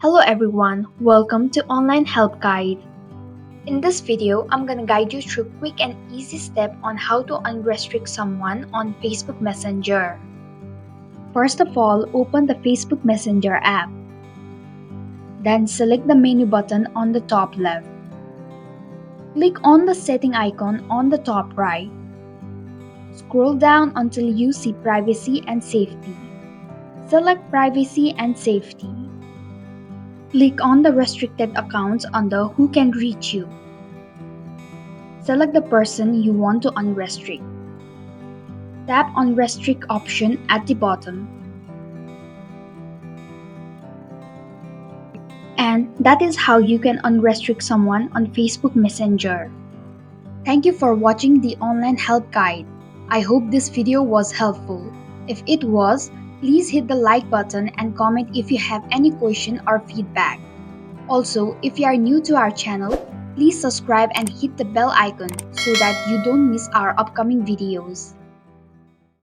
Hello everyone, welcome to Online Help Guide. In this video, I'm gonna guide you through quick and easy step on how to unrestrict someone on Facebook Messenger. First of all, open the Facebook Messenger app. Then select the menu button on the top left. Click on the setting icon on the top right. Scroll down until you see Privacy and Safety. Select Privacy and Safety. Click on the restricted accounts under Who can reach you. Select the person you want to unrestrict. Tap on Restrict option at the bottom. And that is how you can unrestrict someone on Facebook Messenger. Thank you for watching the online help guide. I hope this video was helpful. If it was, please hit the like button and comment if you have any question or feedback. Also, if you are new to our channel, please subscribe and hit the bell icon so that you don't miss our upcoming videos.